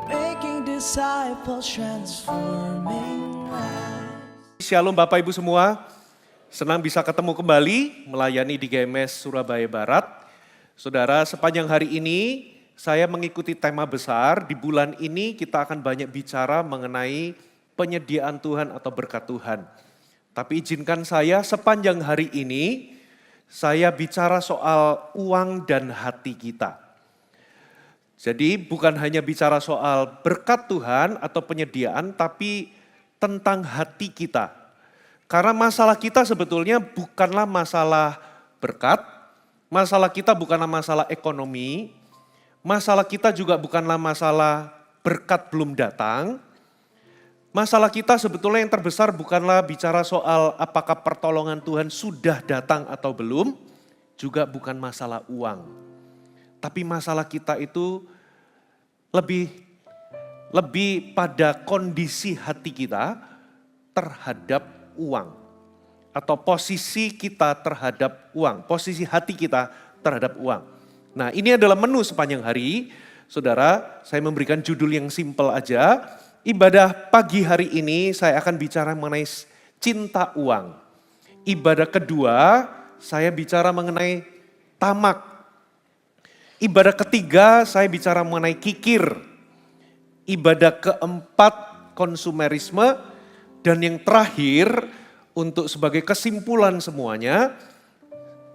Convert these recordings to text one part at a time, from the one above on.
making disciples, transforming lives. Shalom Bapak Ibu semua, senang bisa ketemu kembali melayani di GMS Surabaya Barat. Saudara, sepanjang hari ini saya mengikuti tema besar. Di bulan ini kita akan banyak bicara mengenai penyediaan Tuhan atau berkat Tuhan. Tapi izinkan saya sepanjang hari ini saya bicara soal uang dan hati kita. Jadi bukan hanya bicara soal berkat Tuhan atau penyediaan, tapi tentang hati kita. Karena masalah kita sebetulnya bukanlah masalah berkat, masalah kita bukanlah masalah ekonomi, masalah kita juga bukanlah masalah berkat belum datang. Masalah kita sebetulnya yang terbesar bukanlah bicara soal apakah pertolongan Tuhan sudah datang atau belum, juga bukan masalah uang. Tapi masalah kita itu lebih pada kondisi hati kita terhadap uang. Atau posisi kita terhadap uang, posisi hati kita terhadap uang. Nah, ini adalah menu sepanjang hari. Saudara, saya memberikan judul yang simpel aja. Ibadah pagi hari ini saya akan bicara mengenai cinta uang. Ibadah kedua saya bicara mengenai tamak. Ibadah ketiga saya bicara mengenai kikir. Ibadah keempat konsumerisme. Dan yang terakhir untuk sebagai kesimpulan semuanya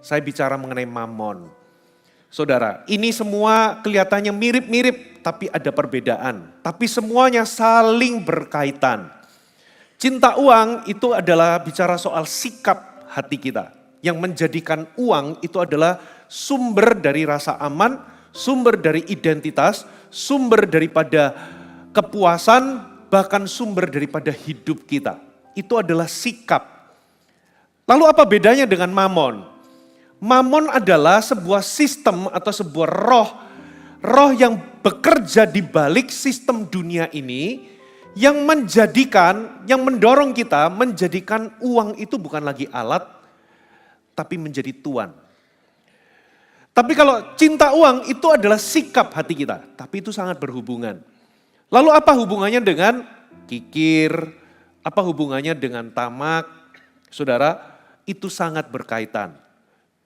saya bicara mengenai mamon. Saudara, ini semua kelihatannya mirip-mirip tapi ada perbedaan. Tapi semuanya saling berkaitan. Cinta uang itu adalah bicara soal sikap hati kita. Yang menjadikan uang itu adalah sumber dari rasa aman, sumber dari identitas, sumber daripada kepuasan, bahkan sumber daripada hidup kita. Itu adalah sikap. Lalu apa bedanya dengan mamon? Mamon adalah sebuah sistem atau sebuah roh yang bekerja di balik sistem dunia ini yang mendorong kita menjadikan uang itu bukan lagi alat tapi menjadi tuan. Tapi kalau cinta uang itu adalah sikap hati kita, tapi itu sangat berhubungan. Lalu apa hubungannya dengan kikir? Apa hubungannya dengan tamak? Saudara, itu sangat berkaitan.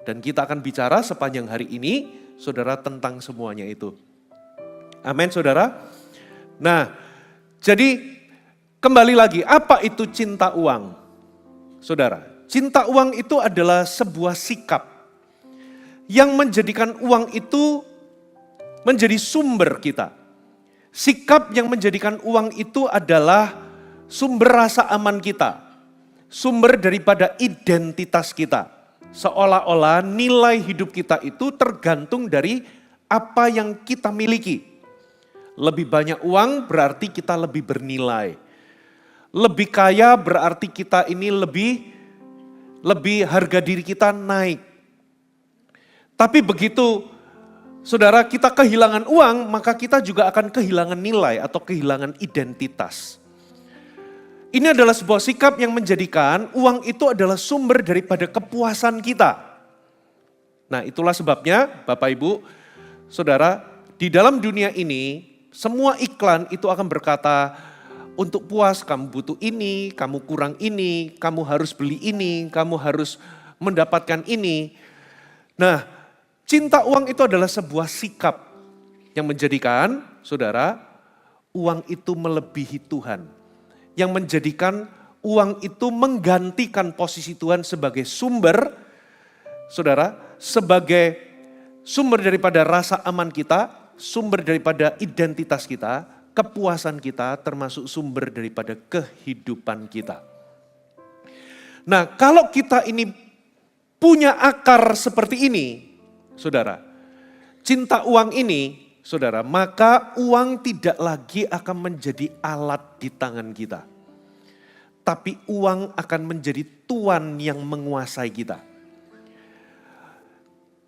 Dan kita akan bicara sepanjang hari ini, saudara, tentang semuanya itu. Amin, saudara. Nah, jadi kembali lagi, apa itu cinta uang? Saudara, cinta uang itu adalah sebuah sikap yang menjadikan uang itu menjadi sumber kita. Sikap yang menjadikan uang itu adalah sumber rasa aman kita, sumber daripada identitas kita. Seolah-olah nilai hidup kita itu tergantung dari apa yang kita miliki. Lebih banyak uang berarti kita lebih bernilai. Lebih kaya berarti kita ini lebih harga diri kita naik. Tapi begitu saudara kita kehilangan uang, maka kita juga akan kehilangan nilai atau kehilangan identitas. Ini adalah sebuah sikap yang menjadikan uang itu adalah sumber daripada kepuasan kita. Nah, itulah sebabnya Bapak Ibu, Saudara, di dalam dunia ini semua iklan itu akan berkata, untuk puas kamu butuh ini, kamu kurang ini, kamu harus beli ini, kamu harus mendapatkan ini. Nah, cinta uang itu adalah sebuah sikap yang menjadikan, saudara, uang itu melebihi Tuhan. Yang menjadikan uang itu menggantikan posisi Tuhan sebagai sumber, saudara, sebagai sumber daripada rasa aman kita, sumber daripada identitas kita, kepuasan kita, termasuk sumber daripada kehidupan kita. Nah, kalau kita ini punya akar seperti ini, saudara, cinta uang ini, saudara, maka uang tidak lagi akan menjadi alat di tangan kita. Tapi uang akan menjadi tuan yang menguasai kita.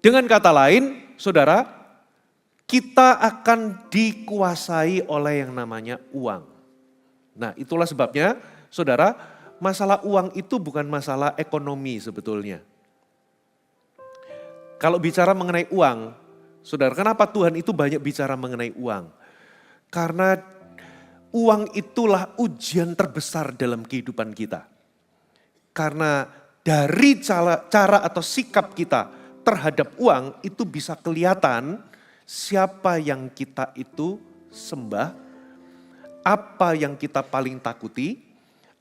Dengan kata lain, saudara, kita akan dikuasai oleh yang namanya uang. Nah, itulah sebabnya, saudara, masalah uang itu bukan masalah ekonomi sebetulnya. Kalau bicara mengenai uang, saudara, kenapa Tuhan itu banyak bicara mengenai uang? Karena uang itulah ujian terbesar dalam kehidupan kita. Karena dari cara atau sikap kita terhadap uang itu bisa kelihatan siapa yang kita itu sembah, apa yang kita paling takuti,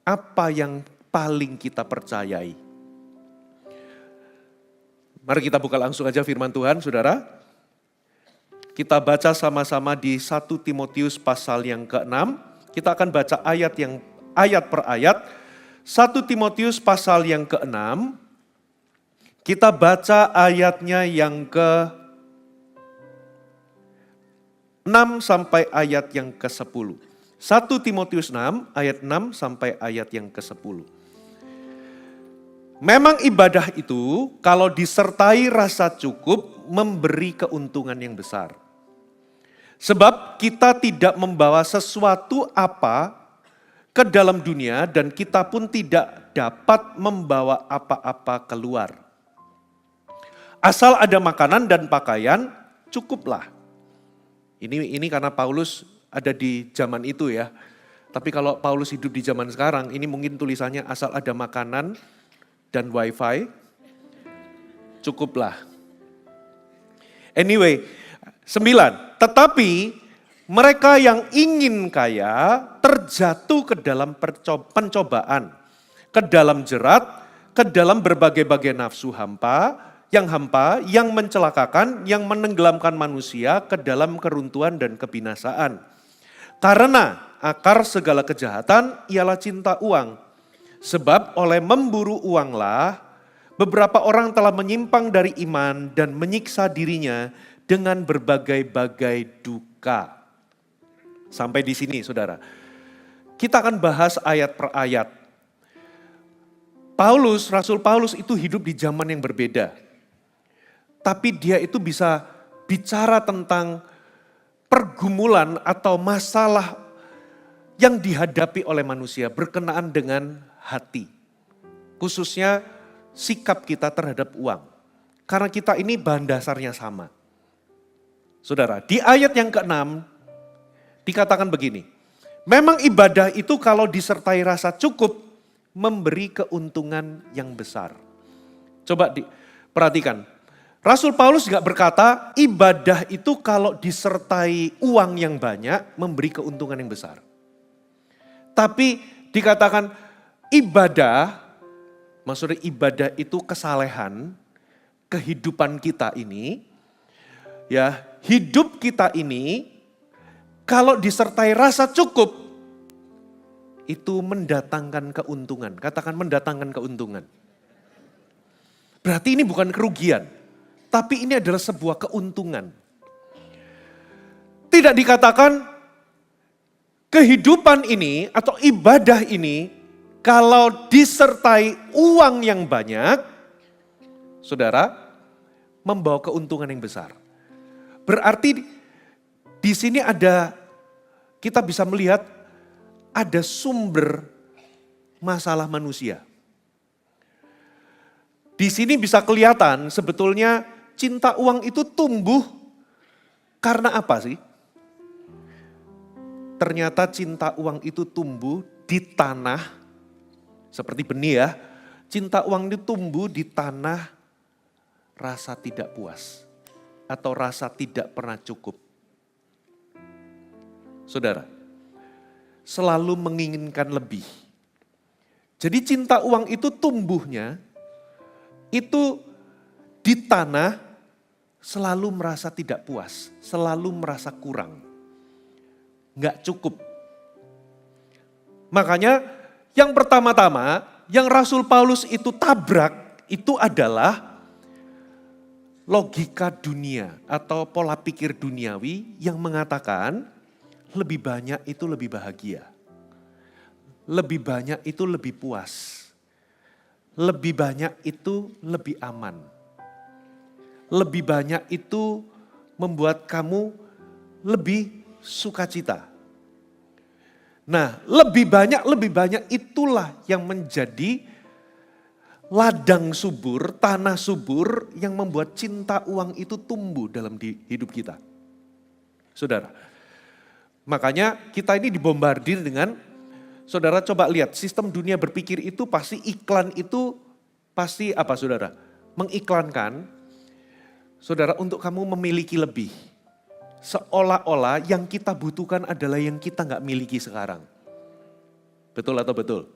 apa yang paling kita percayai. Mari kita buka langsung aja firman Tuhan, saudara. Kita baca sama-sama di 1 Timotius pasal yang ke-6. Kita akan baca ayat per ayat. 1 Timotius pasal yang ke-6. Kita baca ayatnya yang ke-6 sampai ayat yang ke-10. 1 Timotius 6 ayat 6 sampai ayat yang ke-10. Memang ibadah itu kalau disertai rasa cukup memberi keuntungan yang besar. Sebab kita tidak membawa sesuatu apa ke dalam dunia dan kita pun tidak dapat membawa apa-apa keluar. Asal ada makanan dan pakaian, cukuplah. Ini karena Paulus ada di zaman itu ya. Tapi kalau Paulus hidup di zaman sekarang, ini mungkin tulisannya asal ada makanan dan wifi, cukuplah. Anyway, 9. Tetapi mereka yang ingin kaya terjatuh ke dalam pencobaan, ke dalam jerat, ke dalam berbagai-bagai nafsu hampa, yang mencelakakan, yang menenggelamkan manusia ke dalam keruntuhan dan kebinasaan. Karena akar segala kejahatan ialah cinta uang. Sebab oleh memburu uanglah beberapa orang telah menyimpang dari iman dan menyiksa dirinya dengan berbagai-bagai duka. Sampai di sini saudara. Kita akan bahas ayat per ayat. Rasul Paulus itu hidup di zaman yang berbeda. Tapi dia itu bisa bicara tentang pergumulan atau masalah yang dihadapi oleh manusia berkenaan dengan hati. Khususnya sikap kita terhadap uang. Karena kita ini bahan dasarnya sama. Saudara, di ayat yang ke-6 dikatakan begini. Memang ibadah itu kalau disertai rasa cukup memberi keuntungan yang besar. Coba perhatikan. Rasul Paulus gak berkata ibadah itu kalau disertai uang yang banyak memberi keuntungan yang besar. Tapi dikatakan ibadah, maksudnya ibadah itu kesalehan, kehidupan kita ini, ya hidup kita ini kalau disertai rasa cukup, itu mendatangkan keuntungan. Katakan mendatangkan keuntungan. Berarti ini bukan kerugian, tapi ini adalah sebuah keuntungan. Tidak dikatakan kehidupan ini atau ibadah ini kalau disertai uang yang banyak, saudara, membawa keuntungan yang besar. Berarti di sini kita bisa melihat ada sumber masalah manusia. Di sini bisa kelihatan sebetulnya cinta uang itu tumbuh karena apa sih? Ternyata cinta uang itu tumbuh di tanah, seperti benih ya. Cinta uang itu tumbuh di tanah rasa tidak puas atau rasa tidak pernah cukup. Saudara, selalu menginginkan lebih. Jadi cinta uang itu tumbuhnya itu di tanah selalu merasa tidak puas, selalu merasa kurang. Nggak cukup. Makanya yang pertama-tama yang Rasul Paulus itu tabrak itu adalah logika dunia atau pola pikir duniawi yang mengatakan lebih banyak itu lebih bahagia. Lebih banyak itu lebih puas. Lebih banyak itu lebih aman. Lebih banyak itu membuat kamu lebih sukacita. Nah, lebih banyak itulah yang menjadi ladang subur, tanah subur yang membuat cinta uang itu tumbuh dalam hidup kita. Saudara, Makanya kita ini dibombardir dengan, saudara coba lihat, sistem dunia berpikir itu pasti iklan itu pasti apa saudara? Mengiklankan, saudara untuk kamu memiliki lebih. Seolah-olah yang kita butuhkan adalah yang kita nggak miliki sekarang. Betul atau betul?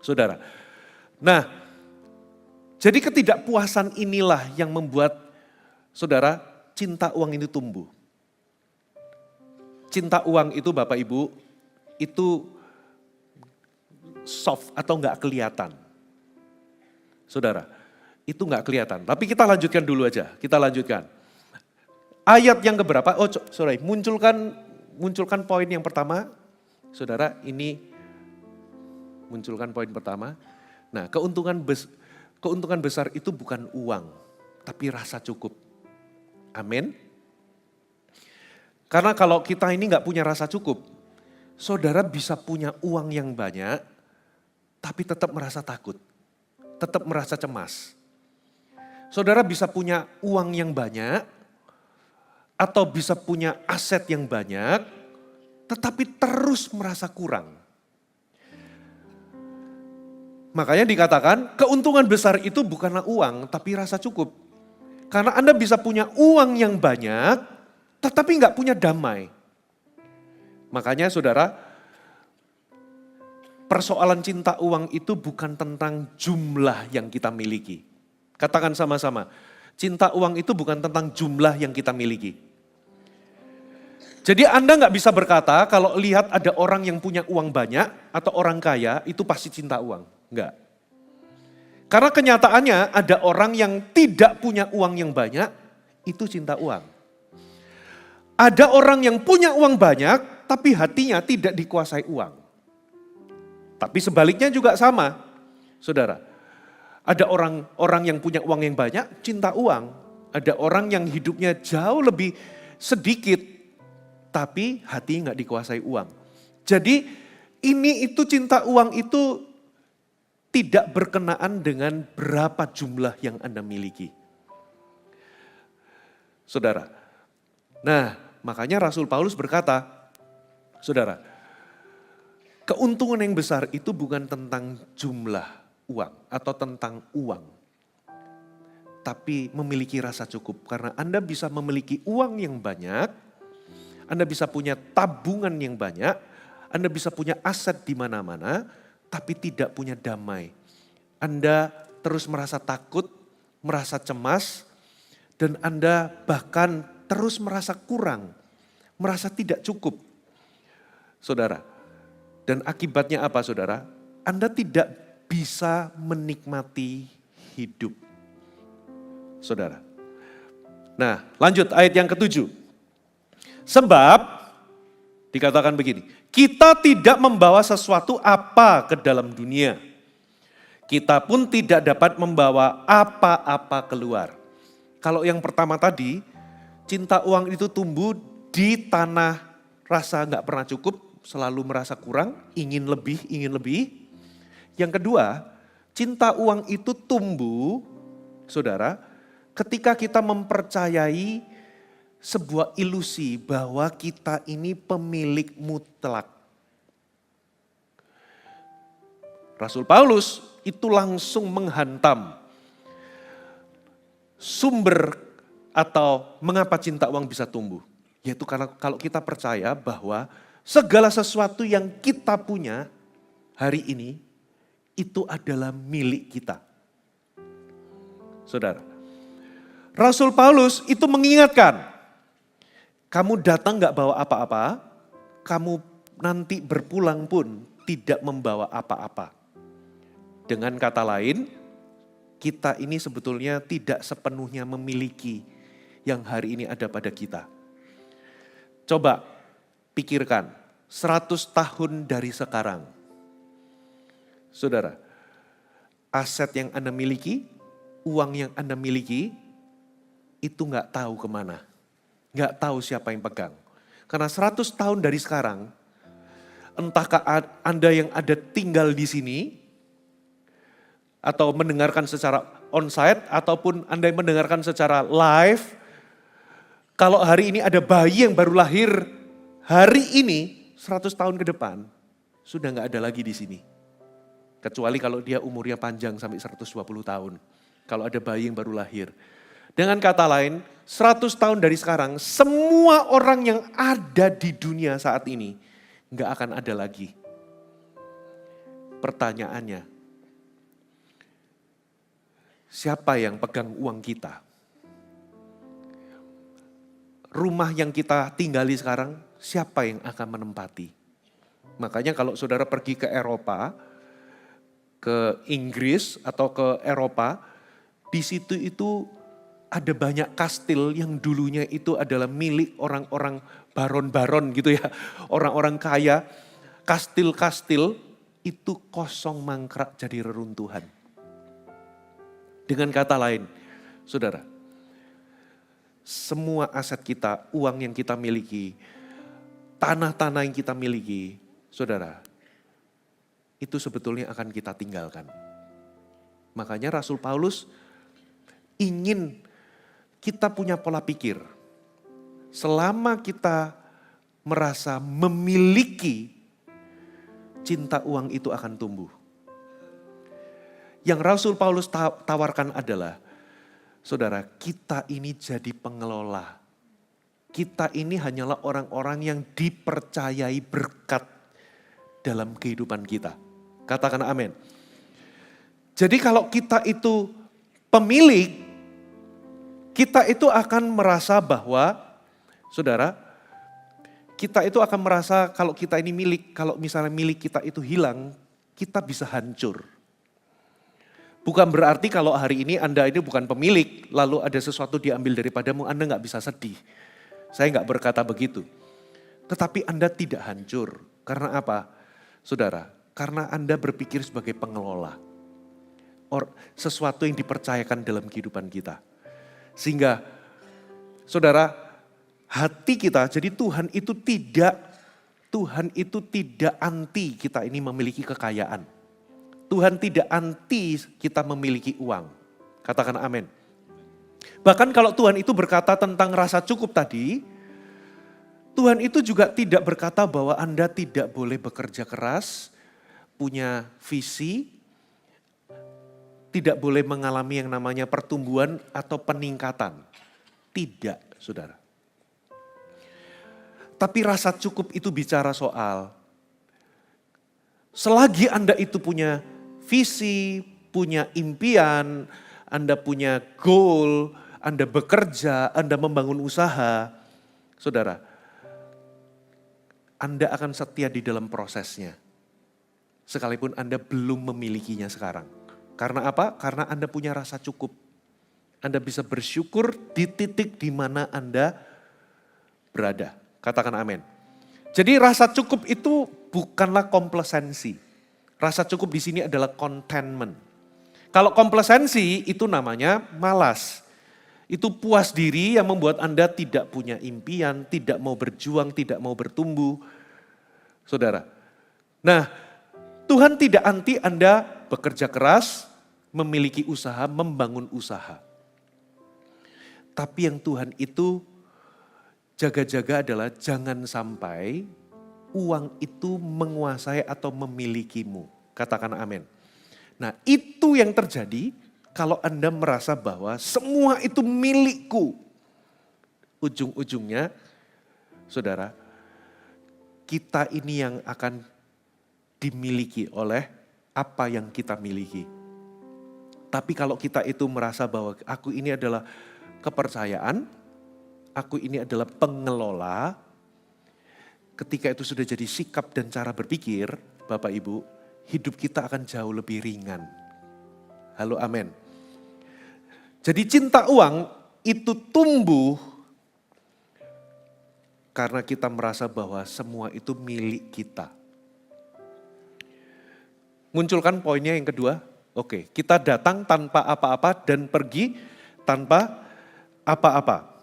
Saudara. Nah, jadi ketidakpuasan inilah yang membuat saudara cinta uang ini tumbuh. Cinta uang itu Bapak Ibu, itu soft atau nggak kelihatan. Saudara, itu nggak kelihatan. Tapi kita lanjutkan dulu aja, kita lanjutkan. Ayat yang keberapa? Oh sorry, munculkan poin yang pertama. Saudara, ini munculkan poin pertama. Nah, keuntungan besar itu bukan uang, tapi rasa cukup. Amin. Karena kalau kita ini nggak punya rasa cukup, saudara bisa punya uang yang banyak, tapi tetap merasa takut, tetap merasa cemas. Saudara bisa punya uang yang banyak, atau bisa punya aset yang banyak, tetapi terus merasa kurang. Makanya dikatakan keuntungan besar itu bukanlah uang, tapi rasa cukup. Karena Anda bisa punya uang yang banyak, tetapi nggak punya damai. Makanya saudara, persoalan cinta uang itu bukan tentang jumlah yang kita miliki. Katakan sama-sama, cinta uang itu bukan tentang jumlah yang kita miliki. Jadi Anda nggak bisa berkata kalau lihat ada orang yang punya uang banyak atau orang kaya itu pasti cinta uang. Enggak. Karena kenyataannya ada orang yang tidak punya uang yang banyak, itu cinta uang. Ada orang yang punya uang banyak, tapi hatinya tidak dikuasai uang. Tapi sebaliknya juga sama, saudara. Ada orang yang punya uang yang banyak, cinta uang. Ada orang yang hidupnya jauh lebih sedikit, tapi hati nggak dikuasai uang. Jadi itu cinta uang itu tidak berkenaan dengan berapa jumlah yang Anda miliki. Saudara, nah makanya Rasul Paulus berkata, saudara, keuntungan yang besar itu bukan tentang jumlah uang atau tentang uang. Tapi memiliki rasa cukup. Karena Anda bisa memiliki uang yang banyak, Anda bisa punya tabungan yang banyak, Anda bisa punya aset di mana-mana, tapi tidak punya damai. Anda terus merasa takut, merasa cemas, dan Anda bahkan terus merasa kurang, merasa tidak cukup. Saudara, dan akibatnya apa saudara? Anda tidak bisa menikmati hidup. Saudara. Nah lanjut ayat yang ke-7. Sebab, dikatakan begini, kita tidak membawa sesuatu apa ke dalam dunia. Kita pun tidak dapat membawa apa-apa keluar. Kalau yang pertama tadi, cinta uang itu tumbuh di tanah rasa gak pernah cukup, selalu merasa kurang, ingin lebih, ingin lebih. Yang kedua, cinta uang itu tumbuh, saudara, ketika kita mempercayai sebuah ilusi bahwa kita ini pemilik mutlak. Rasul Paulus itu langsung menghantam sumber atau mengapa cinta uang bisa tumbuh. Yaitu karena kalau kita percaya bahwa segala sesuatu yang kita punya hari ini itu adalah milik kita. Saudara, Rasul Paulus itu mengingatkan, kamu datang gak bawa apa-apa, kamu nanti berpulang pun tidak membawa apa-apa. Dengan kata lain, kita ini sebetulnya tidak sepenuhnya memiliki yang hari ini ada pada kita. Coba pikirkan, 100 tahun dari sekarang. Saudara, aset yang Anda miliki, uang yang Anda miliki, itu gak tahu kemana. Gak tahu siapa yang pegang. Karena 100 tahun dari sekarang, entahkah Anda yang ada tinggal di sini, atau mendengarkan secara onsite, ataupun Anda yang mendengarkan secara live, kalau hari ini ada bayi yang baru lahir Hari ini 100 tahun ke depan sudah nggak ada lagi di sini. Kecuali kalau dia umurnya panjang sampai 120 tahun. Kalau ada bayi yang baru lahir. Dengan kata lain, 100 tahun dari sekarang, semua orang yang ada di dunia saat ini nggak akan ada lagi. Pertanyaannya, siapa yang pegang uang kita? Rumah yang kita tinggali sekarang, siapa yang akan menempati? Makanya kalau saudara pergi ke Eropa, ke Inggris atau ke Eropa, di situ itu ada banyak kastil yang dulunya itu adalah milik orang-orang baron-baron gitu ya. Orang-orang kaya, kastil-kastil itu kosong mangkrak jadi reruntuhan. Dengan kata lain, saudara, semua aset kita, uang yang kita miliki, tanah-tanah yang kita miliki, saudara, itu sebetulnya akan kita tinggalkan. Makanya Rasul Paulus ingin kita punya pola pikir. Selama kita merasa memiliki, cinta uang itu akan tumbuh. Yang Rasul Paulus tawarkan adalah, saudara, kita ini jadi pengelola. Kita ini hanyalah orang-orang yang dipercayai berkat dalam kehidupan kita. Katakan amin. Jadi kalau kita itu pemilik, kita itu akan merasa bahwa, saudara, kita itu akan merasa kalau kita ini milik, kalau misalnya milik kita itu hilang, kita bisa hancur. Bukan berarti kalau hari ini Anda ini bukan pemilik, lalu ada sesuatu diambil daripadamu, Anda nggak bisa sedih. Saya nggak berkata begitu. Tetapi Anda tidak hancur. Karena apa? Saudara, karena Anda berpikir sebagai pengelola. Sesuatu yang dipercayakan dalam kehidupan kita. Sehingga, saudara, hati kita, jadi Tuhan itu tidak anti kita ini memiliki kekayaan. Tuhan tidak anti kita memiliki uang. Katakan amin. Bahkan kalau Tuhan itu berkata tentang rasa cukup tadi, Tuhan itu juga tidak berkata bahwa Anda tidak boleh bekerja keras, punya visi, tidak boleh mengalami yang namanya pertumbuhan atau peningkatan. Tidak, saudara. Tapi rasa cukup itu bicara soal, selagi Anda itu punya visi, punya impian, Anda punya goal, Anda bekerja, Anda membangun usaha, saudara, Anda akan setia di dalam prosesnya. Sekalipun Anda belum memilikinya sekarang. Karena apa? Karena Anda punya rasa cukup. Anda bisa bersyukur di titik di mana Anda berada. Katakan amin. Jadi rasa cukup itu bukanlah komplasensi. Rasa cukup di sini adalah contentment. Kalau komplasensi itu namanya malas. Itu puas diri yang membuat Anda tidak punya impian, tidak mau berjuang, tidak mau bertumbuh. Saudara. Nah, Tuhan tidak anti Anda bekerja keras, memiliki usaha, membangun usaha. Tapi yang Tuhan itu jaga-jaga adalah jangan sampai uang itu menguasai atau memilikimu. Katakan amin. Nah, itu yang terjadi kalau Anda merasa bahwa semua itu milikku. Ujung-ujungnya, saudara, kita ini yang akan dimiliki oleh apa yang kita miliki. Tapi kalau kita itu merasa bahwa aku ini adalah kepercayaan, aku ini adalah pengelola, ketika itu sudah jadi sikap dan cara berpikir, Bapak Ibu, hidup kita akan jauh lebih ringan. Halo, amin. Jadi cinta uang itu tumbuh karena kita merasa bahwa semua itu milik kita. Munculkan poinnya yang kedua. Oke, kita datang tanpa apa-apa dan pergi tanpa apa-apa.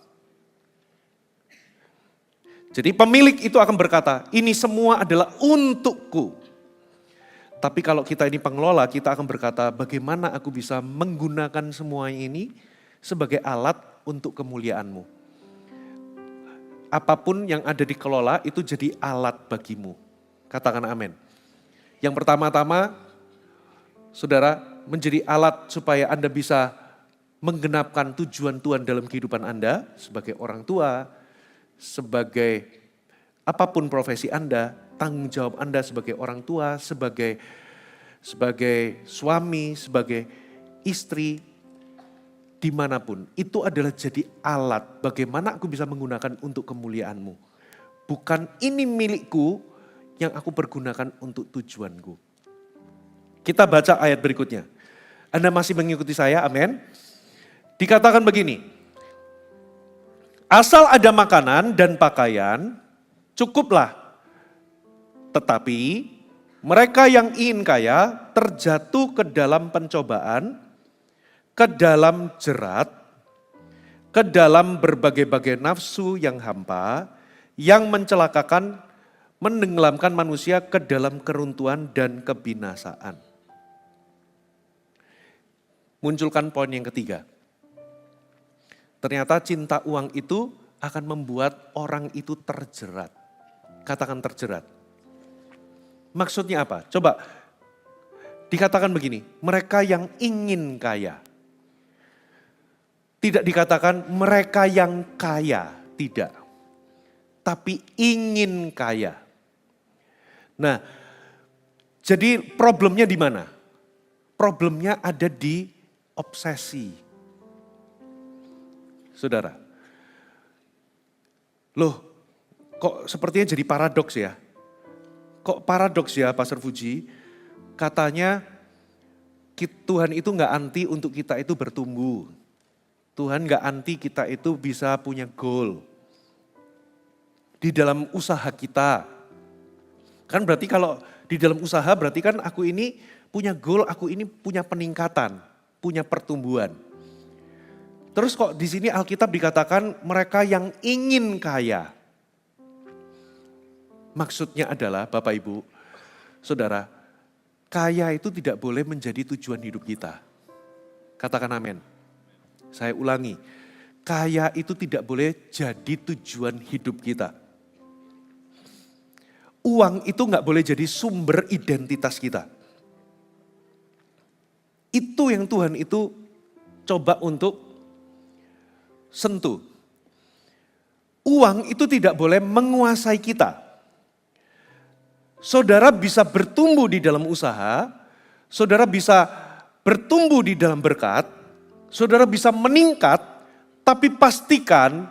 Jadi pemilik itu akan berkata, ini semua adalah untukku. Tapi kalau kita ini pengelola, kita akan berkata, bagaimana aku bisa menggunakan semua ini sebagai alat untuk kemuliaan-Mu. apapun yang ada dikelola itu jadi alat bagimu. Katakan amin. Yang pertama-tama, saudara, menjadi alat supaya Anda bisa menggenapkan tujuan Tuhan dalam kehidupan Anda sebagai orang tua, sebagai apapun profesi Anda, tanggung jawab Anda sebagai orang tua, sebagai suami, sebagai istri, dimanapun. Itu adalah jadi alat bagaimana aku bisa menggunakan untuk kemuliaan-Mu. Bukan ini milikku yang aku pergunakan untuk tujuanku. Kita baca ayat berikutnya. Anda masih mengikuti saya, amin. Dikatakan begini, asal ada makanan dan pakaian, cukuplah. Tetapi mereka yang ingin kaya terjatuh ke dalam pencobaan, ke dalam jerat, ke dalam berbagai-bagai nafsu yang hampa, yang mencelakakan, menenggelamkan manusia ke dalam keruntuhan dan kebinasaan. Munculkan poin yang ketiga. Ternyata cinta uang itu akan membuat orang itu terjerat. Katakan terjerat. Maksudnya apa? Coba dikatakan begini, mereka yang ingin kaya. Tidak dikatakan mereka yang kaya, tidak. Tapi ingin kaya. Nah, jadi problemnya di mana? Problemnya ada di obsesi. Saudara, loh kok sepertinya jadi paradoks ya? Kok paradoks ya Pastor Fuji? Katanya Tuhan itu gak anti untuk kita itu bertumbuh. Tuhan gak anti kita itu bisa punya goal. Di dalam usaha kita. Kan berarti kalau di dalam usaha berarti kan aku ini punya goal, aku ini punya peningkatan, punya pertumbuhan. Terus kok di sini Alkitab dikatakan mereka yang ingin kaya. Maksudnya adalah Bapak Ibu, Saudara, kaya itu tidak boleh menjadi tujuan hidup kita. Katakan amin. Saya ulangi, kaya itu tidak boleh jadi tujuan hidup kita. Uang itu gak boleh jadi sumber identitas kita. Itu yang Tuhan itu coba untuk sentuh. Uang itu tidak boleh menguasai kita. Saudara bisa bertumbuh di dalam usaha, saudara bisa bertumbuh di dalam berkat, saudara bisa meningkat, tapi pastikan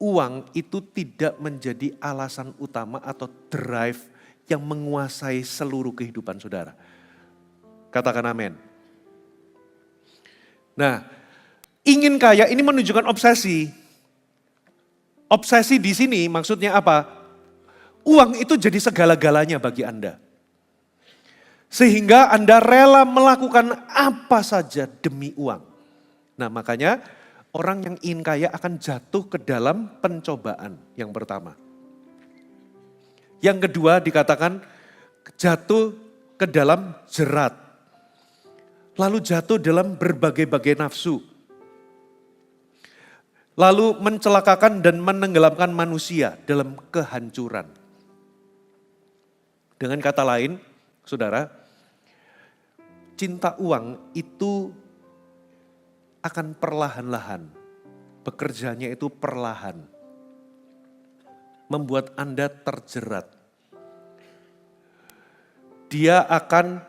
uang itu tidak menjadi alasan utama atau drive yang menguasai seluruh kehidupan saudara. Katakan amin. Nah, ingin kaya ini menunjukkan obsesi. Obsesi di sini maksudnya apa? Uang itu jadi segala-galanya bagi Anda. Sehingga Anda rela melakukan apa saja demi uang. Nah makanya orang yang ingin kaya akan jatuh ke dalam pencobaan yang pertama. Yang kedua dikatakan jatuh ke dalam jerat. Lalu jatuh dalam berbagai-bagai nafsu. Lalu mencelakakan dan menenggelamkan manusia dalam kehancuran. Dengan kata lain, saudara, cinta uang itu akan perlahan-lahan. Bekerjanya itu perlahan. Membuat Anda terjerat. Dia akan,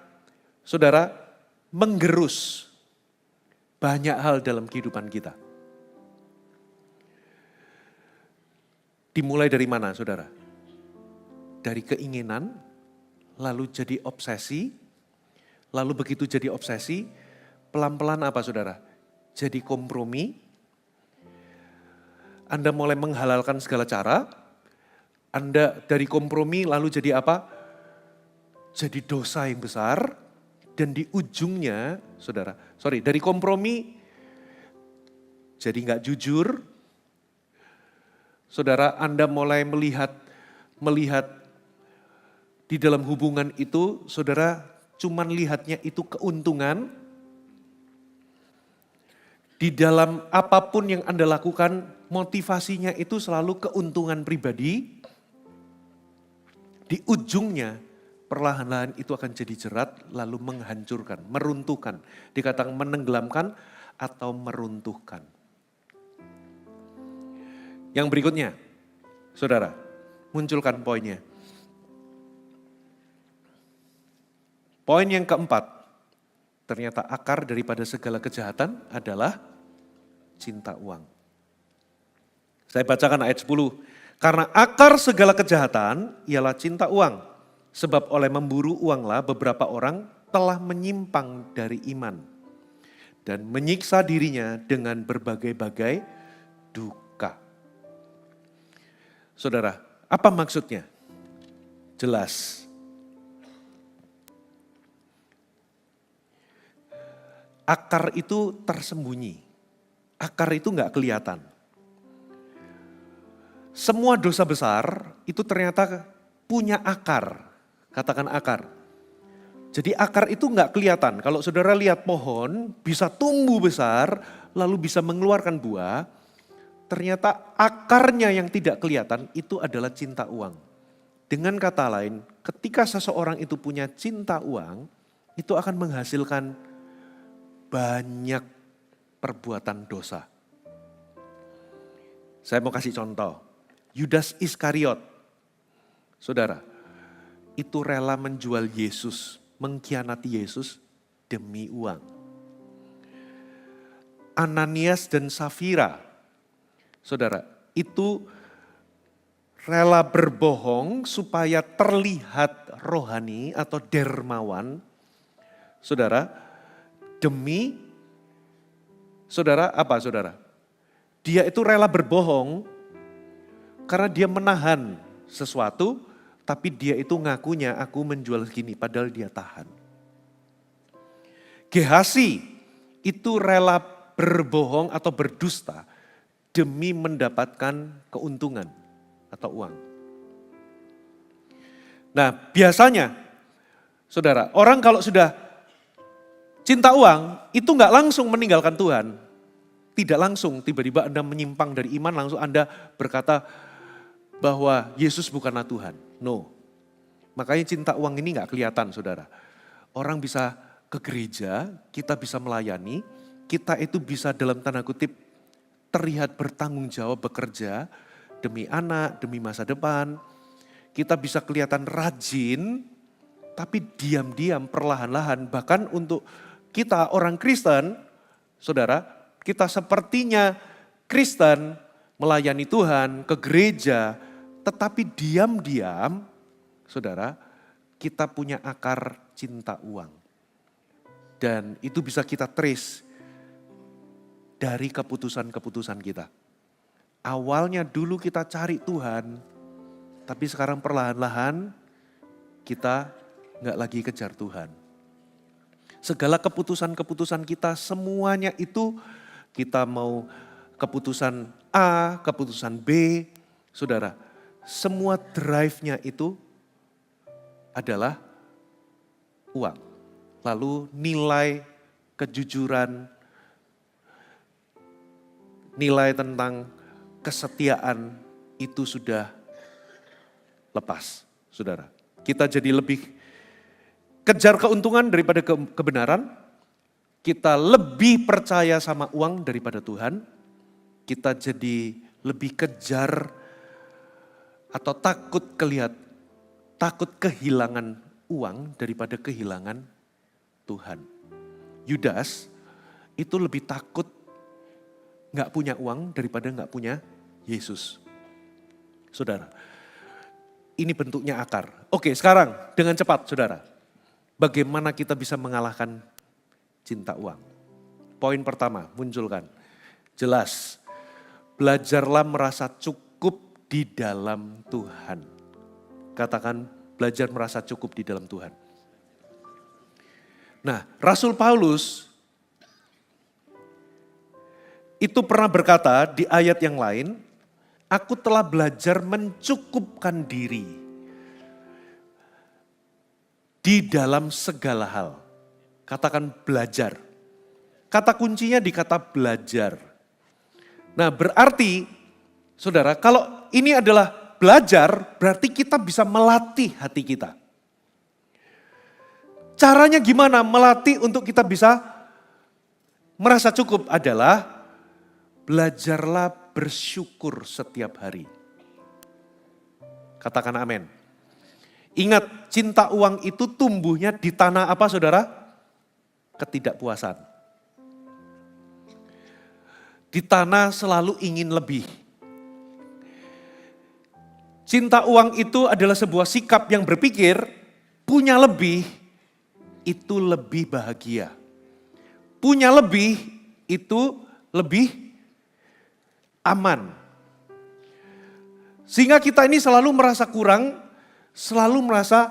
saudara, menggerus banyak hal dalam kehidupan kita. Dimulai dari mana, saudara? Dari keinginan, lalu jadi obsesi, lalu begitu jadi obsesi, pelan-pelan apa saudara? Jadi kompromi, Anda mulai menghalalkan segala cara, Anda dari kompromi lalu jadi apa? Jadi dosa yang besar, dan di ujungnya, saudara, dari kompromi, jadi gak jujur, saudara Anda mulai melihat di dalam hubungan itu, saudara cuman lihatnya itu keuntungan. Di dalam apapun yang Anda lakukan, motivasinya itu selalu keuntungan pribadi. Di ujungnya, perlahan-lahan itu akan jadi jerat, lalu menghancurkan, meruntuhkan. Dikatakan menenggelamkan atau meruntuhkan. Yang berikutnya, saudara, munculkan poinnya. Poin yang keempat, ternyata akar daripada segala kejahatan adalah cinta uang. Saya bacakan ayat 10. Karena akar segala kejahatan ialah cinta uang. Sebab oleh memburu uanglah beberapa orang telah menyimpang dari iman. Dan menyiksa dirinya dengan berbagai-bagai duka. Saudara, apa maksudnya? Jelas. Akar itu tersembunyi. Akar itu nggak kelihatan. Semua dosa besar itu ternyata punya akar. Katakan akar. Jadi akar itu nggak kelihatan. Kalau saudara lihat pohon bisa tumbuh besar lalu bisa mengeluarkan buah. Ternyata akarnya yang tidak kelihatan itu adalah cinta uang. Dengan kata lain, ketika seseorang itu punya cinta uang, itu akan menghasilkan banyak perbuatan dosa. Saya mau kasih contoh. Yudas Iskariot, saudara, itu rela menjual Yesus, mengkhianati Yesus demi uang. Ananias dan Safira, saudara, itu rela berbohong supaya terlihat rohani atau dermawan, saudara, demi, saudara, apa saudara? Dia itu rela berbohong karena dia menahan sesuatu, tapi dia itu ngakunya aku menjual segini, padahal dia tahan. Gehasi itu rela berbohong atau berdusta demi mendapatkan keuntungan atau uang. Nah biasanya, saudara, orang kalau sudah cinta uang itu nggak langsung meninggalkan Tuhan. Tidak langsung tiba-tiba Anda menyimpang dari iman langsung Anda berkata bahwa Yesus bukanlah Tuhan. No. Makanya cinta uang ini nggak kelihatan saudara. Orang bisa ke gereja, kita bisa melayani, kita itu bisa dalam tanda kutip terlihat bertanggung jawab bekerja demi anak, demi masa depan. Kita bisa kelihatan rajin, tapi diam-diam perlahan-lahan bahkan untuk kita orang Kristen, saudara, kita sepertinya Kristen melayani Tuhan ke gereja, tetapi diam-diam, saudara, kita punya akar cinta uang. Dan itu bisa kita trace dari keputusan-keputusan kita. Awalnya dulu kita cari Tuhan, tapi sekarang perlahan-lahan kita nggak lagi kejar Tuhan. Segala keputusan-keputusan kita semuanya itu kita mau keputusan A, keputusan B, saudara, semua drive-nya itu adalah uang. Lalu nilai kejujuran, nilai tentang kesetiaan itu sudah lepas, saudara. Kita jadi lebih kejar keuntungan daripada kebenaran. Kita lebih percaya sama uang daripada Tuhan. Kita jadi lebih kejar atau takut kehilangan uang daripada kehilangan Tuhan. Yudas itu lebih takut gak punya uang daripada gak punya Yesus. Saudara, ini bentuknya akar. Oke, sekarang dengan cepat saudara. Bagaimana kita bisa mengalahkan cinta uang? Poin pertama, munculkan. Jelas, belajarlah merasa cukup di dalam Tuhan. Katakan, belajar merasa cukup di dalam Tuhan. Nah, Rasul Paulus itu pernah berkata di ayat yang lain, aku telah belajar mencukupkan diri di dalam segala hal. Katakan belajar. Kata kuncinya di kata belajar. Nah berarti, saudara, kalau ini adalah belajar, berarti kita bisa melatih hati kita. Caranya gimana melatih untuk kita bisa merasa cukup adalah belajarlah bersyukur setiap hari. Katakan amin. Ingat, cinta uang itu tumbuhnya di tanah apa saudara? Ketidakpuasan. Di tanah selalu ingin lebih. Cinta uang itu adalah sebuah sikap yang berpikir punya lebih itu lebih bahagia. Punya lebih itu lebih aman. Sehingga kita ini selalu merasa kurang, selalu merasa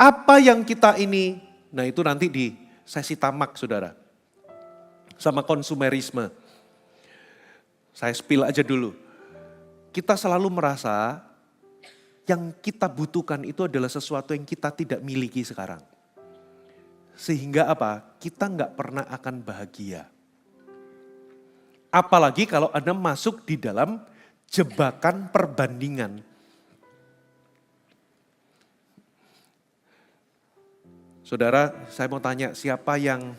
apa yang kita ini, nah itu nanti di sesi tamak saudara. Sama konsumerisme. Saya spill aja dulu. Kita selalu merasa yang kita butuhkan itu adalah sesuatu yang kita tidak miliki sekarang. Sehingga apa? Kita nggak pernah akan bahagia. Apalagi kalau Anda masuk di dalam jebakan perbandingan. Saudara, saya mau tanya siapa yang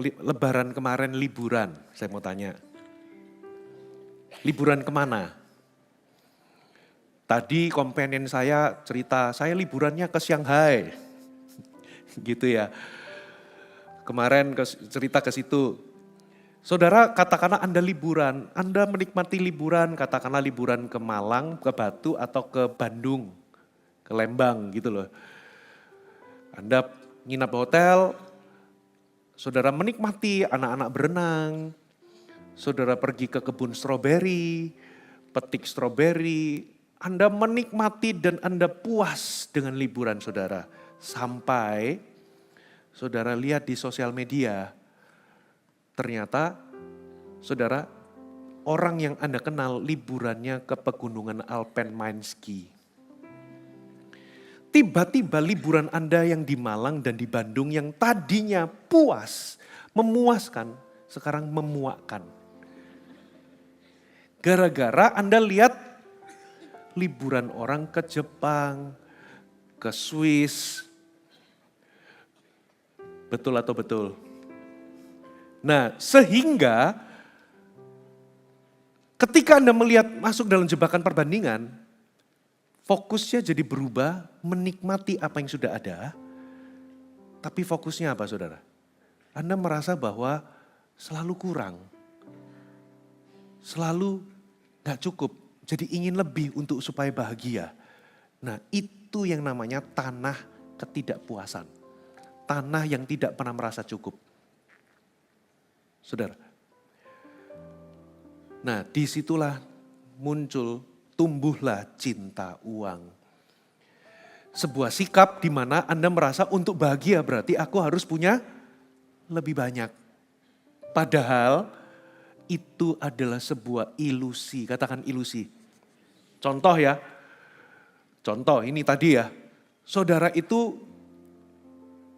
lebaran kemarin liburan? Saya mau tanya. Liburan kemana? Tadi kompenen saya cerita, saya liburannya ke Shanghai. Gitu ya. Kemarin cerita ke situ. Saudara, katakanlah Anda liburan, Anda menikmati liburan, katakanlah liburan ke Malang, ke Batu, atau ke Bandung, ke Lembang gitu loh. Anda nginap hotel, saudara menikmati anak-anak berenang, saudara pergi ke kebun stroberi, petik stroberi, Anda menikmati dan Anda puas dengan liburan saudara. Sampai saudara lihat di sosial media, ternyata saudara orang yang Anda kenal liburannya ke pegunungan Alpen main ski. Tiba-tiba liburan Anda yang di Malang dan di Bandung yang tadinya puas, memuaskan, sekarang memuakkan. Gara-gara Anda lihat liburan orang ke Jepang, ke Swiss. Betul atau betul? Nah, sehingga ketika Anda melihat masuk dalam jebakan perbandingan, fokusnya jadi berubah, menikmati apa yang sudah ada. Tapi fokusnya apa saudara? Anda merasa bahwa selalu kurang. Selalu gak cukup. Jadi ingin lebih untuk supaya bahagia. Nah itu yang namanya tanah ketidakpuasan. Tanah yang tidak pernah merasa cukup. Saudara. Nah disitulah muncul, tumbuhlah cinta uang. Sebuah sikap di mana Anda merasa untuk bahagia berarti aku harus punya lebih banyak. Padahal itu adalah sebuah ilusi, katakan ilusi. Contoh ya, contoh ini tadi ya, saudara itu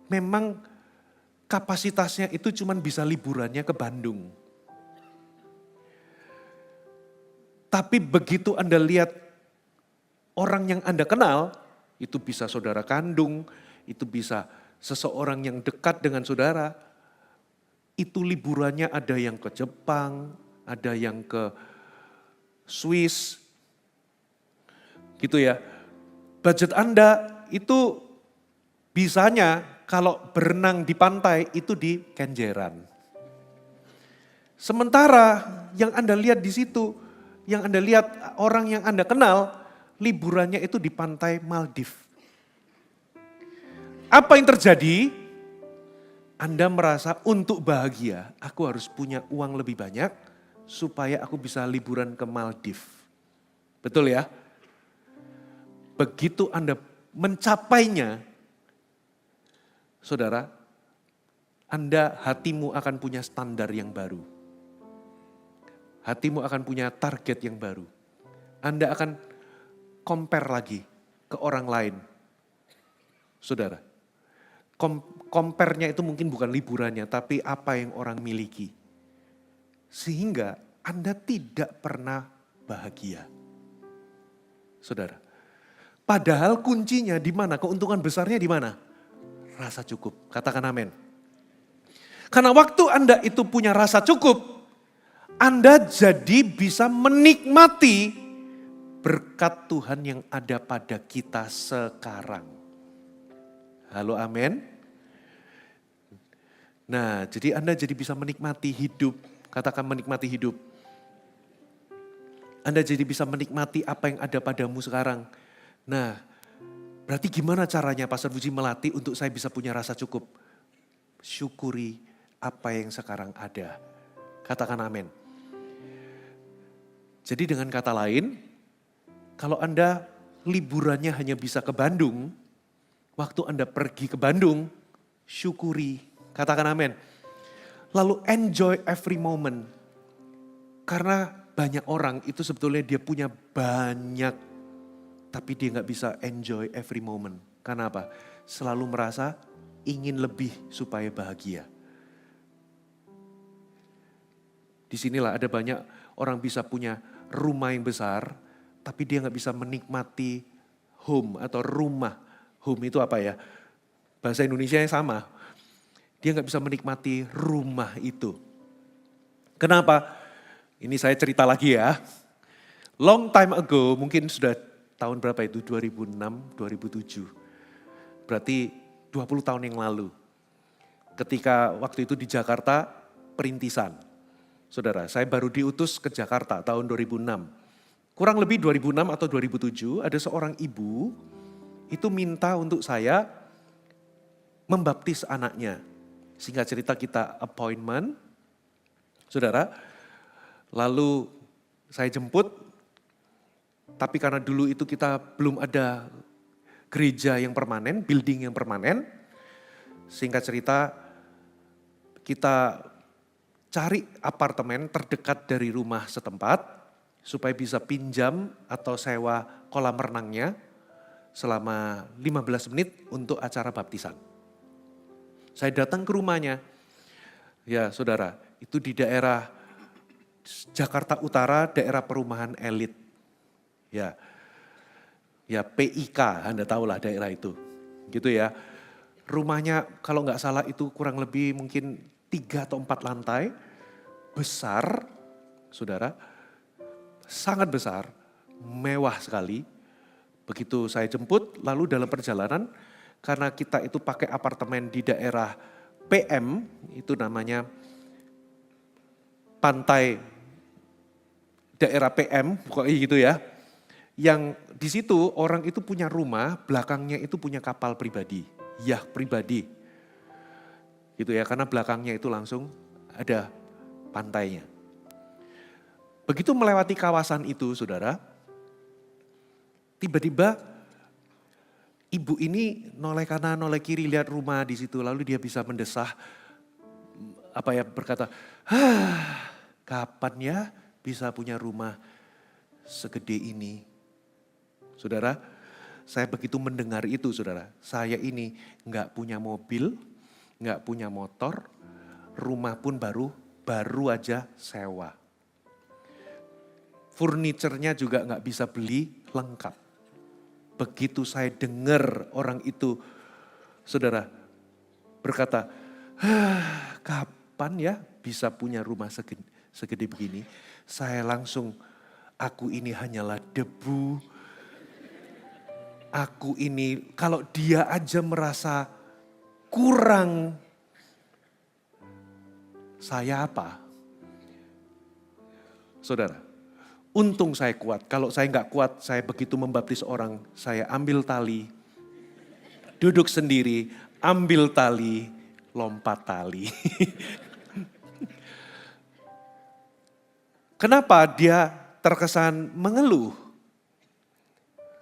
memang kapasitasnya itu cuma bisa liburannya ke Bandung. Tapi begitu Anda lihat orang yang Anda kenal, itu bisa saudara kandung, itu bisa seseorang yang dekat dengan saudara, itu liburannya ada yang ke Jepang, ada yang ke Swiss, gitu ya. Budget Anda itu bisanya kalau berenang di pantai itu di Kenjeran. Sementara yang Anda lihat di situ, yang Anda lihat orang yang Anda kenal, liburannya itu di pantai Maldives. Apa yang terjadi? Anda merasa untuk bahagia, aku harus punya uang lebih banyak supaya aku bisa liburan ke Maldives. Betul ya? Begitu Anda mencapainya, saudara, Anda hatimu akan punya standar yang baru. Hatimu akan punya target yang baru. Anda akan compare lagi ke orang lain. Saudara, Compare-nya itu mungkin bukan liburannya, tapi apa yang orang miliki. Sehingga Anda tidak pernah bahagia. Saudara. Padahal kuncinya di mana? Keuntungan besarnya di mana? Rasa cukup. Katakan amin. Karena waktu Anda itu punya rasa cukup, Anda jadi bisa menikmati berkat Tuhan yang ada pada kita sekarang. Halo amin. Nah, jadi Anda jadi bisa menikmati hidup. Katakan menikmati hidup. Anda jadi bisa menikmati apa yang ada padamu sekarang. Nah, berarti gimana caranya Pastor Puji melatih untuk saya bisa punya rasa cukup? Syukuri apa yang sekarang ada. Katakan amin. Jadi dengan kata lain, kalau Anda liburannya hanya bisa ke Bandung, waktu Anda pergi ke Bandung, syukuri. Katakan amin. Lalu enjoy every moment. Karena banyak orang itu sebetulnya dia punya banyak, tapi dia gak bisa enjoy every moment. Karena apa? Selalu merasa ingin lebih supaya bahagia. Disinilah ada banyak orang bisa punya rumah yang besar, tapi dia gak bisa menikmati home atau rumah. Home itu apa ya? Bahasa Indonesia yang sama. Dia gak bisa menikmati rumah itu. Kenapa? Ini saya cerita lagi ya. Long time ago, mungkin sudah tahun berapa itu? 2006, 2007. Berarti 20 tahun yang lalu. Ketika waktu itu di Jakarta, perintisan. Saudara, saya baru diutus ke Jakarta tahun 2006. Kurang lebih 2006 atau 2007, ada seorang ibu itu minta untuk saya membaptis anaknya. Singkat cerita kita appointment, saudara. Lalu saya jemput, tapi karena dulu itu kita belum ada gereja yang permanen, building yang permanen. Singkat cerita kita cari apartemen terdekat dari rumah setempat supaya bisa pinjam atau sewa kolam renangnya selama 15 menit untuk acara baptisan. Saya datang ke rumahnya, ya saudara, itu di daerah Jakarta Utara, daerah perumahan elit. Ya PIK, Anda tahulah daerah itu. Gitu ya. Rumahnya kalau nggak salah itu kurang lebih mungkin 3 atau 4 lantai. Besar, saudara. Sangat besar, mewah sekali. Begitu saya jemput, lalu dalam perjalanan, karena kita itu pakai apartemen di daerah PM, itu namanya pantai daerah PM, pokoknya gitu ya. Yang di situ orang itu punya rumah, belakangnya itu punya kapal pribadi, yacht pribadi. Gitu ya, karena belakangnya itu langsung ada pantainya. Begitu melewati kawasan itu, saudara, tiba-tiba ibu ini noleh kanan, noleh kiri, lihat rumah di situ, lalu dia bisa mendesah, berkata, kapan ya bisa punya rumah segede ini? Saudara, saya begitu mendengar itu saudara, saya ini gak punya mobil, gak punya motor, rumah pun baru aja sewa. Furniturnya juga gak bisa beli lengkap. Begitu saya dengar orang itu, saudara, berkata, kapan ya bisa punya rumah segede begini? Saya langsung, aku ini hanyalah debu. Aku ini, kalau dia aja merasa kurang, saya apa? Saudara, untung saya kuat. Kalau saya nggak kuat, saya begitu membaptis orang, saya ambil tali, duduk sendiri, ambil tali, lompat tali. Kenapa dia terkesan mengeluh?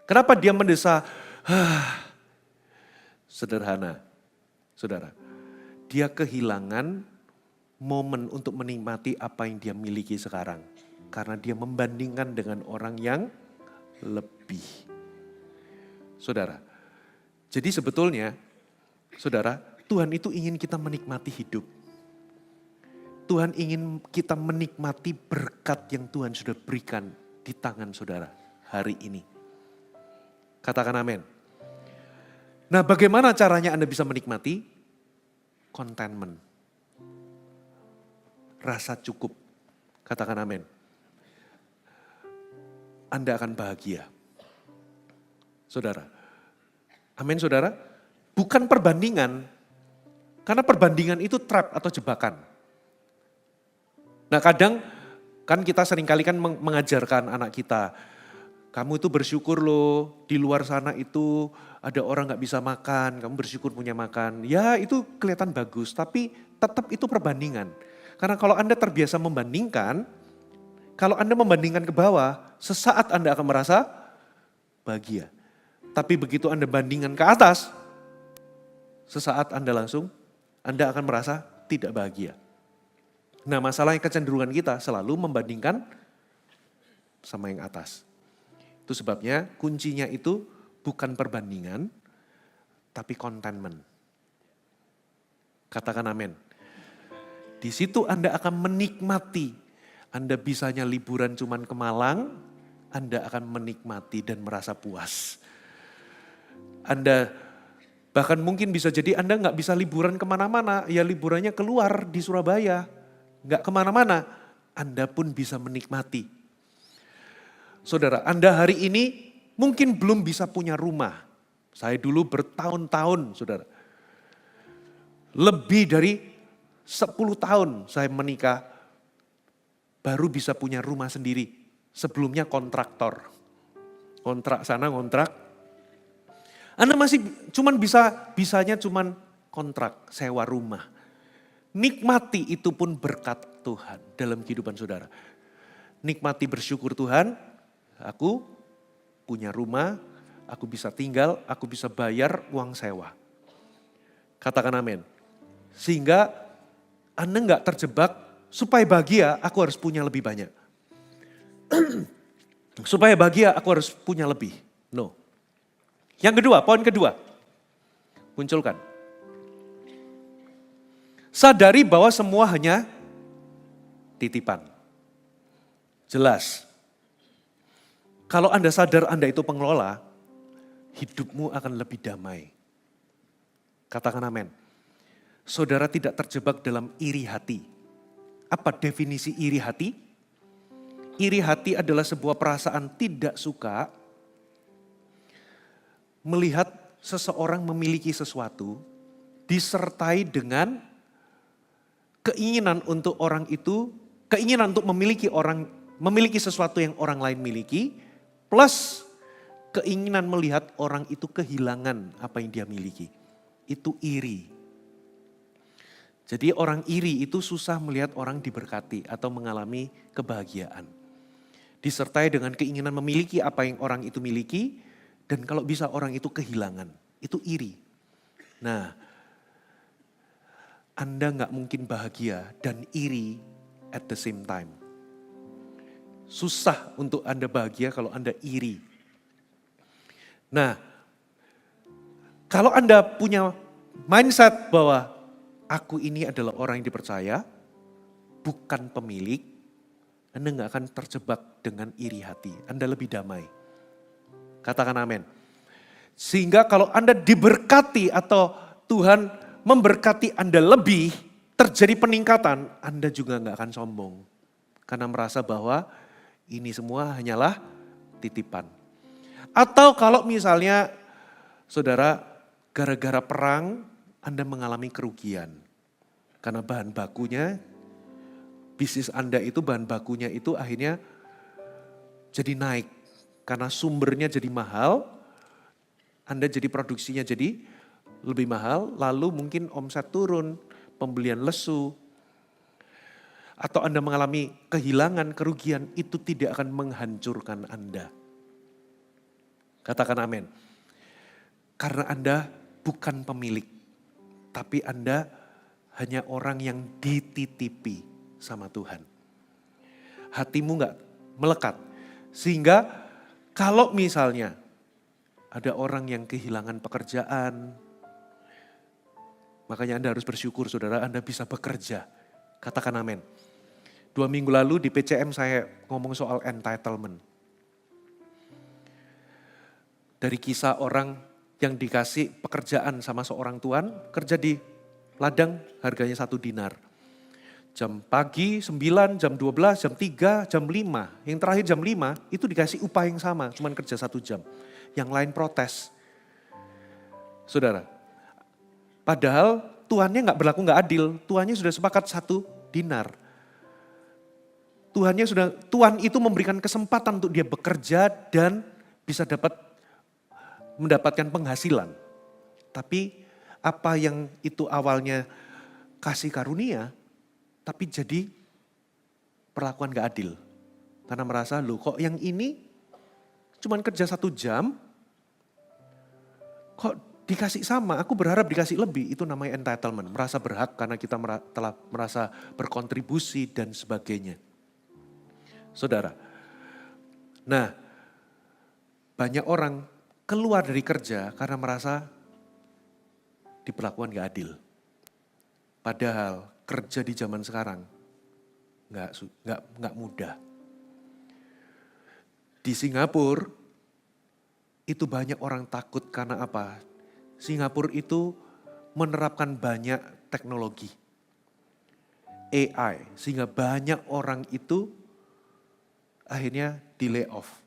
Kenapa dia mendesah? Sederhana, saudara. Dia kehilangan momen untuk menikmati apa yang dia miliki sekarang. Karena dia membandingkan dengan orang yang lebih. Saudara, jadi sebetulnya Saudara, Tuhan itu ingin kita menikmati hidup. Tuhan ingin kita menikmati berkat yang Tuhan sudah berikan di tangan saudara hari ini. Katakan amin. Nah, bagaimana caranya Anda bisa menikmati? Contentment. Rasa cukup. Katakan amin. Anda akan bahagia. Saudara. Amin saudara. Bukan perbandingan. Karena perbandingan itu trap atau jebakan. Nah kadang kan kita seringkali kan mengajarkan anak kita, kamu itu bersyukur loh, di luar sana itu ada orang gak bisa makan, kamu bersyukur punya makan. Ya itu kelihatan bagus, tapi tetap itu perbandingan. Karena kalau Anda terbiasa membandingkan, kalau Anda membandingkan ke bawah, sesaat Anda akan merasa bahagia. Tapi begitu Anda bandingkan ke atas, sesaat Anda akan merasa tidak bahagia. Nah masalahnya kecenderungan kita selalu membandingkan sama yang atas. Itu sebabnya kuncinya itu bukan perbandingan, tapi contentment. Katakan amin. Di situ Anda akan menikmati. Anda bisanya liburan cuman ke Malang, Anda akan menikmati dan merasa puas. Anda bahkan mungkin bisa jadi Anda gak bisa liburan kemana-mana, ya liburannya keluar di Surabaya. Gak kemana-mana, Anda pun bisa menikmati. Saudara, Anda hari ini mungkin belum bisa punya rumah. Saya dulu bertahun-tahun, saudara. Lebih dari 10 tahun saya menikah, baru bisa punya rumah sendiri. Sebelumnya kontraktor. Kontrak sana, kontrak. Anda masih bisanya cuman kontrak, sewa rumah. Nikmati itu pun berkat Tuhan dalam kehidupan saudara. Nikmati bersyukur Tuhan, aku punya rumah, aku bisa tinggal, aku bisa bayar uang sewa. Katakan amin. Sehingga Anda gak terjebak, supaya bahagia aku harus punya lebih banyak. Supaya bahagia aku harus punya lebih. No. Yang kedua, poin kedua. Munculkan. Sadari bahwa semua hanya titipan. Jelas. Kalau Anda sadar Anda itu pengelola, hidupmu akan lebih damai. Katakan amin. Saudara tidak terjebak dalam iri hati. Apa definisi iri hati? Iri hati adalah sebuah perasaan tidak suka melihat seseorang memiliki sesuatu disertai dengan keinginan untuk orang itu, keinginan untuk memiliki sesuatu yang orang lain miliki, plus keinginan melihat orang itu kehilangan apa yang dia miliki. Itu iri. Jadi orang iri itu susah melihat orang diberkati atau mengalami kebahagiaan. Disertai dengan keinginan memiliki apa yang orang itu miliki, dan kalau bisa orang itu kehilangan. Itu iri. Nah, Anda gak mungkin bahagia dan iri at the same time. Susah untuk Anda bahagia kalau Anda iri. Nah, kalau Anda punya mindset bahwa aku ini adalah orang yang dipercaya, bukan pemilik, Anda gak akan terjebak dengan iri hati. Anda lebih damai. Katakan amin. Sehingga kalau Anda diberkati atau Tuhan memberkati Anda lebih, terjadi peningkatan, Anda juga gak akan sombong. Karena merasa bahwa ini semua hanyalah titipan. Atau kalau misalnya saudara gara-gara perang Anda mengalami kerugian. Karena bahan bakunya, bisnis Anda itu bahan bakunya itu akhirnya jadi naik. Karena sumbernya jadi mahal, Anda jadi produksinya jadi lebih mahal, lalu mungkin omset turun, pembelian lesu, atau Anda mengalami kehilangan, kerugian, itu tidak akan menghancurkan Anda. Katakan amin. Karena Anda bukan pemilik, tapi Anda hanya orang yang dititipi sama Tuhan. Hatimu gak melekat. Sehingga kalau misalnya ada orang yang kehilangan pekerjaan, Makanya Anda harus bersyukur saudara, Anda bisa bekerja. Katakan amin. 2 minggu lalu di PCM saya ngomong soal entitlement. Dari kisah orang yang dikasih pekerjaan sama seorang tuan, kerja di ladang harganya 1 dinar. Jam pagi 9, jam 12, jam 3, jam 5. Yang terakhir jam 5 itu dikasih upah yang sama, cuman kerja 1 jam. Yang lain protes. Saudara, padahal tuannya berlaku nggak adil, tuannya sudah sepakat 1 dinar. Tuan itu memberikan kesempatan untuk dia bekerja dan bisa mendapatkan penghasilan. Tapi apa yang itu awalnya kasih karunia, tapi jadi perlakuan gak adil. Karena merasa loh kok yang ini cuman kerja 1 jam, kok dikasih sama, aku berharap dikasih lebih. Itu namanya entitlement, merasa berhak karena kita telah merasa berkontribusi dan sebagainya. Saudara, nah banyak orang keluar dari kerja karena merasa diperlakukan gak adil. Padahal kerja di zaman sekarang nggak mudah. Di Singapura itu banyak orang takut karena apa? Singapura itu menerapkan banyak teknologi AI sehingga banyak orang itu akhirnya di lay off.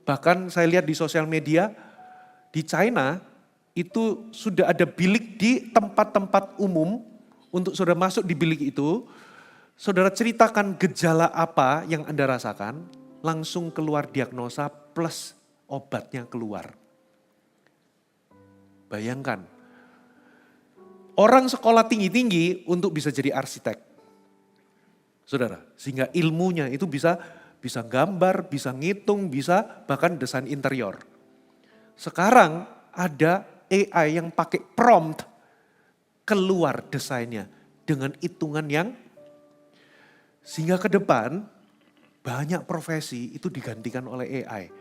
Bahkan saya lihat di sosial media di China itu sudah ada bilik di tempat-tempat umum untuk saudara masuk di bilik itu, saudara ceritakan gejala apa yang Anda rasakan, langsung keluar diagnosa plus obatnya keluar. Bayangkan, orang sekolah tinggi-tinggi untuk bisa jadi arsitek. Saudara, sehingga ilmunya itu bisa gambar, bisa ngitung, bisa bahkan desain interior. Sekarang ada AI yang pakai prompt, keluar desainnya dengan hitungan yang sehingga ke depan banyak profesi itu digantikan oleh AI.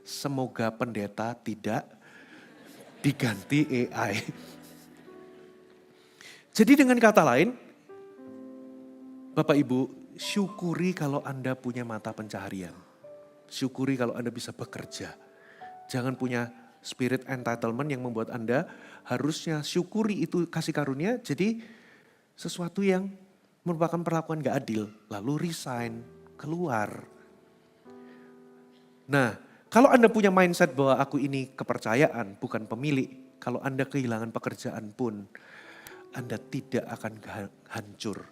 Semoga pendeta tidak diganti AI. Jadi dengan kata lain, Bapak Ibu, syukuri kalau Anda punya mata pencaharian. Syukuri kalau Anda bisa bekerja. Jangan punya spirit entitlement yang membuat Anda harusnya syukuri itu kasih karunia jadi sesuatu yang merupakan perlakuan gak adil. Lalu resign, keluar. Nah, kalau Anda punya mindset bahwa aku ini kepercayaan bukan pemilik. Kalau Anda kehilangan pekerjaan pun Anda tidak akan hancur.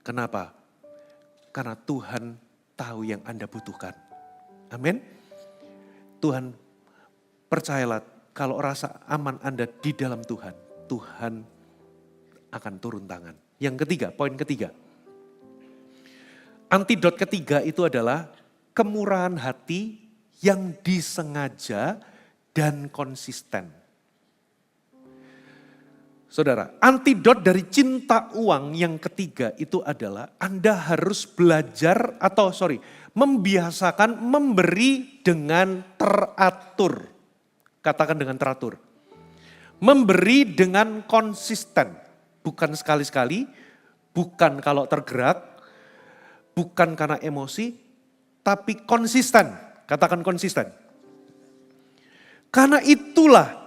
Kenapa? Karena Tuhan tahu yang Anda butuhkan. Amin. Tuhan, percayalah kalau rasa aman Anda di dalam Tuhan, Tuhan akan turun tangan. Yang ketiga, poin ketiga. Antidot ketiga itu adalah kemurahan hati yang disengaja dan konsisten. Saudara, antidot dari cinta uang yang ketiga itu adalah Anda harus belajar membiasakan memberi dengan teratur. Katakan dengan teratur. Memberi dengan konsisten. Bukan sekali-sekali, bukan kalau tergerak, bukan karena emosi, tapi konsisten. Katakan konsisten. Karena itulah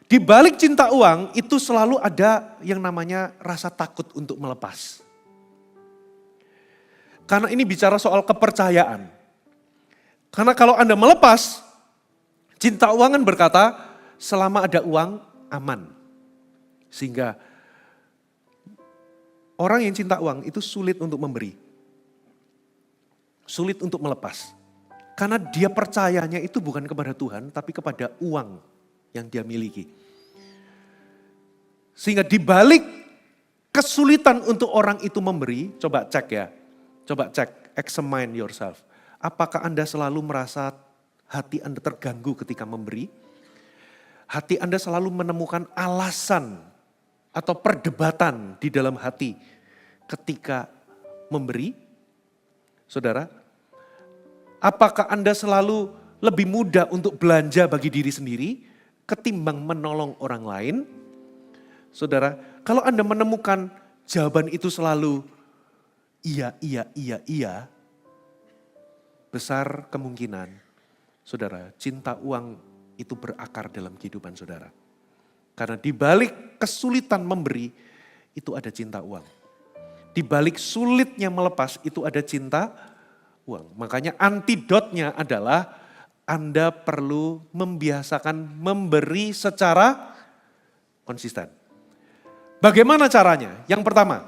di balik cinta uang itu selalu ada yang namanya rasa takut untuk melepas. Karena ini bicara soal kepercayaan. Karena kalau Anda melepas, cinta uang kan berkata selama ada uang aman. Sehingga orang yang cinta uang itu sulit untuk memberi. Sulit untuk melepas. Karena dia percayanya itu bukan kepada Tuhan tapi kepada uang yang dia miliki. Sehingga dibalik kesulitan untuk orang itu memberi, coba cek ya. Coba cek, examine yourself. Apakah Anda selalu merasa hati Anda terganggu ketika memberi? Hati Anda selalu menemukan alasan atau perdebatan di dalam hati ketika memberi? Saudara, apakah Anda selalu lebih mudah untuk belanja bagi diri sendiri ketimbang menolong orang lain, saudara, kalau Anda menemukan jawaban itu selalu iya, iya, iya, iya, besar kemungkinan, saudara, cinta uang itu berakar dalam kehidupan saudara. Karena di balik kesulitan memberi, itu ada cinta uang. Di balik sulitnya melepas, itu ada cinta uang. Makanya antidotnya adalah Anda perlu membiasakan memberi secara konsisten. Bagaimana caranya? Yang pertama,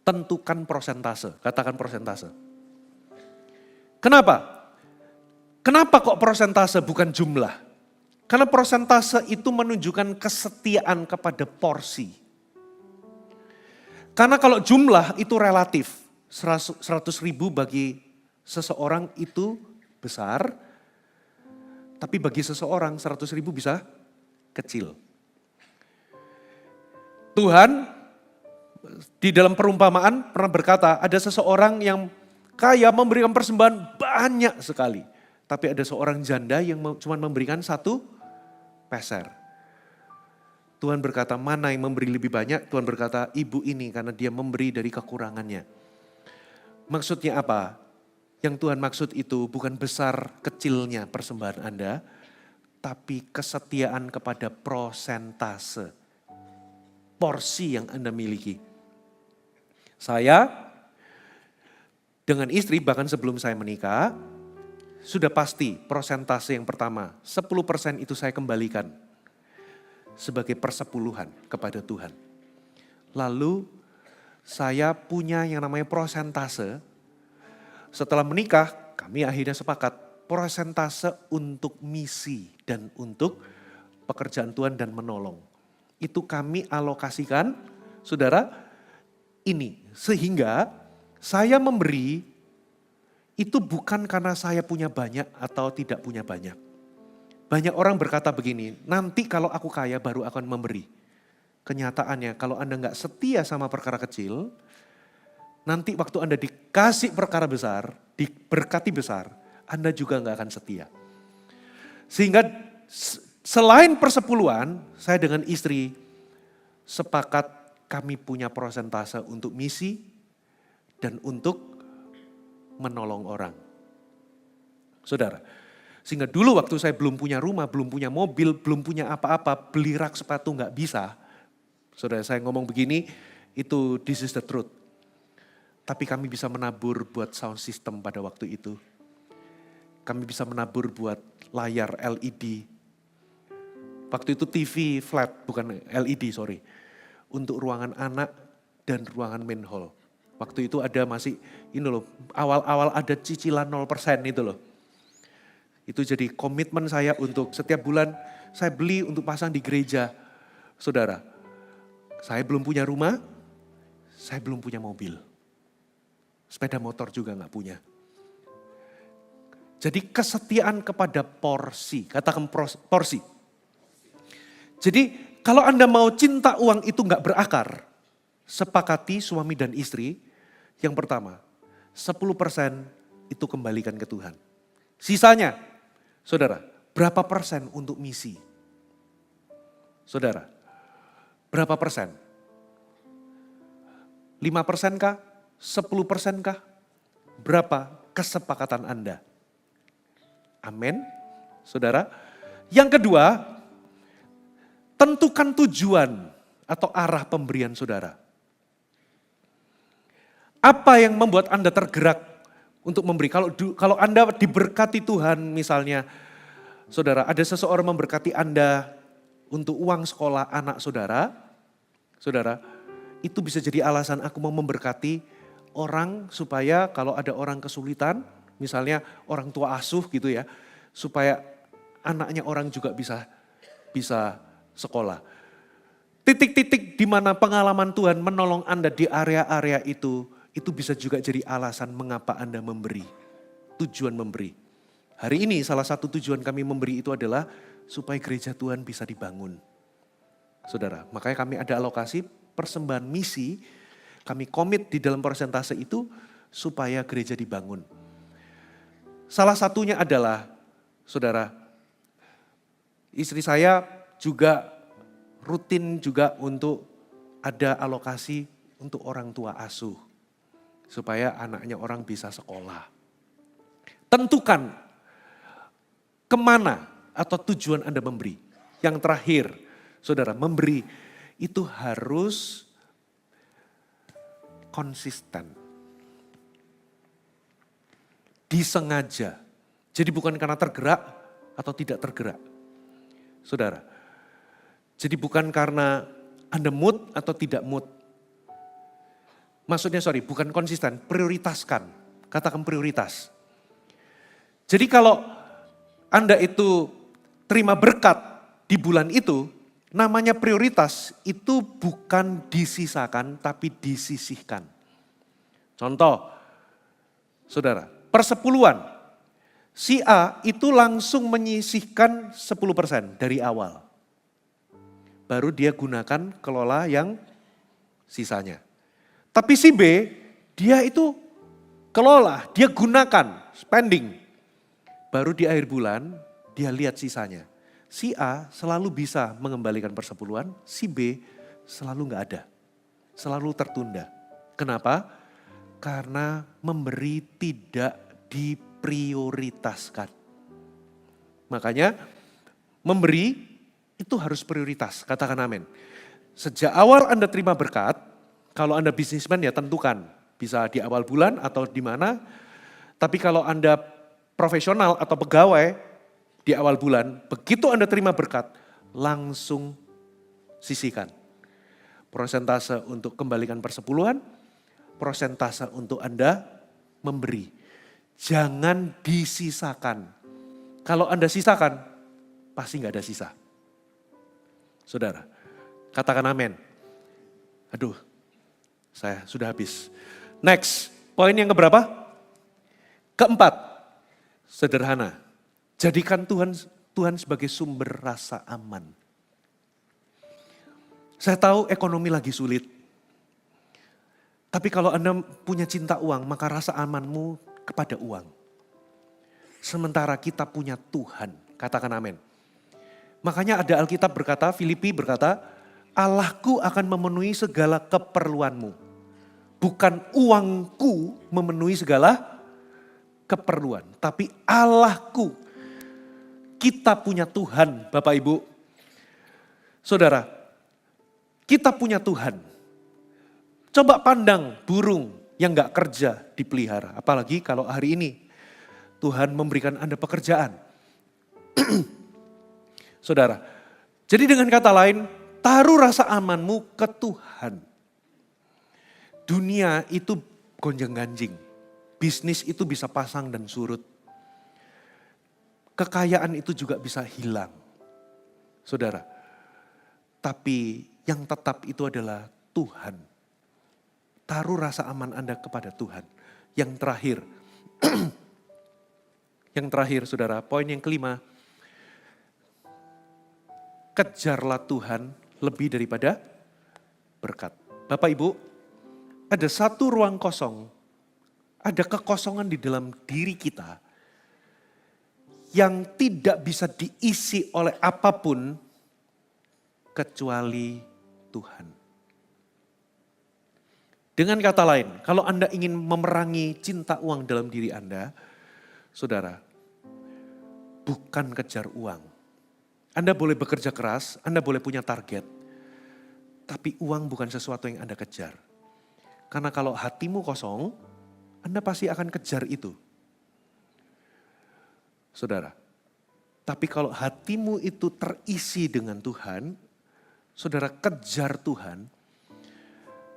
tentukan persentase. Katakan persentase. Kenapa? Kenapa kok persentase bukan jumlah? Karena persentase itu menunjukkan kesetiaan kepada porsi. Karena kalau jumlah itu relatif, 100 ribu bagi seseorang itu besar, tapi bagi seseorang 100 ribu bisa kecil. Tuhan di dalam perumpamaan pernah berkata, ada seseorang yang kaya memberikan persembahan banyak sekali. Tapi ada seorang janda yang cuma memberikan 1 peser. Tuhan berkata, mana yang memberi lebih banyak? Tuhan berkata, ibu ini karena dia memberi dari kekurangannya. Maksudnya apa? Yang Tuhan maksud itu bukan besar kecilnya persembahan Anda, tapi kesetiaan kepada persentase. Porsi yang Anda miliki. Saya dengan istri bahkan sebelum saya menikah, sudah pasti persentase yang pertama, 10% itu saya kembalikan sebagai persepuluhan kepada Tuhan. Lalu saya punya yang namanya persentase. Setelah menikah, kami akhirnya sepakat persentase untuk misi dan untuk pekerjaan Tuhan dan menolong. Itu kami alokasikan, saudara, ini. Sehingga saya memberi itu bukan karena saya punya banyak atau tidak punya banyak. Banyak orang berkata begini, nanti kalau aku kaya baru akan memberi. Kenyataannya kalau Anda nggak setia sama perkara kecil, nanti waktu Anda dikasih perkara besar, diberkati besar, Anda juga nggak akan setia. Sehingga selain persepuluhan, saya dengan istri sepakat kami punya persentase untuk misi dan untuk menolong orang. Saudara, sehingga dulu waktu saya belum punya rumah, belum punya mobil, belum punya apa-apa, beli rak sepatu nggak bisa. Saudara, saya ngomong begini, itu this is the truth. Tapi kami bisa menabur buat sound system pada waktu itu. Kami bisa menabur buat layar LED. Waktu itu TV flat, bukan LED, sorry. Untuk ruangan anak dan ruangan main hall. Waktu itu ada masih, ini loh, awal-awal ada cicilan 0% itu loh. Itu jadi komitmen saya untuk setiap bulan saya beli untuk pasang di gereja. Saudara, saya belum punya rumah, saya belum punya mobil. Sepeda motor juga gak punya. Jadi kesetiaan kepada porsi, katakan porsi. Jadi kalau Anda mau cinta uang itu gak berakar, sepakati suami dan istri. Yang pertama, 10% itu kembalikan ke Tuhan. Sisanya, saudara, berapa persen untuk misi? Saudara, berapa persen? 5% kah? 10% kah? Berapa kesepakatan Anda? Amin, saudara. Yang kedua, tentukan tujuan atau arah pemberian saudara. Apa yang membuat Anda tergerak untuk memberi? Kalau Anda diberkati Tuhan misalnya, saudara, ada seseorang memberkati Anda untuk uang sekolah anak saudara, saudara, itu bisa jadi alasan aku mau memberkati orang supaya kalau ada orang kesulitan, misalnya orang tua asuh gitu ya, supaya anaknya orang juga bisa sekolah. Titik-titik di mana pengalaman Tuhan menolong Anda di area-area itu bisa juga jadi alasan mengapa Anda memberi. Tujuan memberi. Hari ini salah satu tujuan kami memberi itu adalah supaya gereja Tuhan bisa dibangun. Saudara, makanya kami ada alokasi persembahan misi, kami komit di dalam persentase itu supaya gereja dibangun. Salah satunya adalah, saudara, Istri saya juga rutin juga untuk ada alokasi untuk orang tua asuh. Supaya anaknya orang bisa sekolah. Tentukan kemana atau tujuan Anda memberi. Yang terakhir, saudara, memberi itu harus konsisten. Disengaja. Jadi bukan karena tergerak atau tidak tergerak. Saudara, jadi bukan karena Anda mood atau tidak mood. Maksudnya bukan konsisten, prioritaskan. Katakan prioritas. Jadi kalau Anda itu terima berkat di bulan itu, namanya prioritas itu bukan disisakan tapi disisihkan. Contoh, saudara, persepuluhan. Si A itu langsung menyisihkan 10% dari awal. Baru dia gunakan kelola yang sisanya. Tapi si B, dia itu kelola, dia gunakan, spending. Baru di akhir bulan, dia lihat sisanya. Si A selalu bisa mengembalikan persepuluhan, si B selalu nggak ada. Selalu tertunda. Kenapa? Karena memberi tidak diprioritaskan. Makanya memberi itu harus prioritas, katakan amin. Sejak awal Anda terima berkat, kalau Anda bisnismen ya tentukan. Bisa di awal bulan atau di mana. Tapi kalau Anda profesional atau pegawai di awal bulan, begitu Anda terima berkat, langsung sisihkan. Persentase untuk kembalikan persepuluhan, persentase untuk Anda memberi. Jangan disisakan. Kalau Anda sisakan, pasti nggak ada sisa. Saudara, katakan amin. Aduh, saya sudah habis. Next, poin yang keberapa? Keempat, sederhana. Jadikan Tuhan sebagai sumber rasa aman. Saya tahu ekonomi lagi sulit. Tapi kalau Anda punya cinta uang, maka rasa amanmu kepada uang. Sementara kita punya Tuhan, katakan amin. Makanya ada Alkitab berkata, Filipi berkata, Allahku akan memenuhi segala keperluanmu. Bukan uangku memenuhi segala keperluan. Tapi Allahku. Kita punya Tuhan, Bapak Ibu. Saudara, kita punya Tuhan. Coba pandang burung yang gak kerja dipelihara. Apalagi kalau hari ini Tuhan memberikan Anda pekerjaan. Saudara, jadi dengan kata lain, taruh rasa amanmu ke Tuhan. Dunia itu gonjang-ganjing. Bisnis itu bisa pasang dan surut. Kekayaan itu juga bisa hilang. Saudara, tapi yang tetap itu adalah Tuhan. Taruh rasa aman Anda kepada Tuhan. Yang terakhir, saudara, poin yang kelima, kejarlah Tuhan lebih daripada berkat. Bapak Ibu, ada satu ruang kosong, ada kekosongan di dalam diri kita yang tidak bisa diisi oleh apapun kecuali Tuhan. Dengan kata lain, kalau Anda ingin memerangi cinta uang dalam diri Anda, saudara, bukan kejar uang. Anda boleh bekerja keras, Anda boleh punya target. Tapi uang bukan sesuatu yang Anda kejar. Karena kalau hatimu kosong, Anda pasti akan kejar itu. Saudara, tapi kalau hatimu itu terisi dengan Tuhan, saudara kejar Tuhan,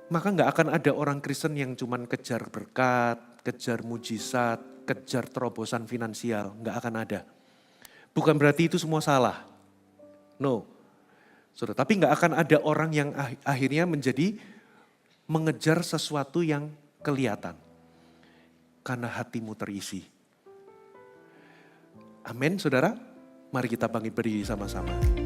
maka gak akan ada orang Kristen yang cuman kejar berkat, kejar mujizat, kejar terobosan finansial. Gak akan ada. Bukan berarti itu semua salah. No. Saudara, tapi gak akan ada orang yang akhirnya mengejar sesuatu yang kelihatan. Karena hatimu terisi. Amin, saudara. Mari kita bangkit berdiri sama-sama.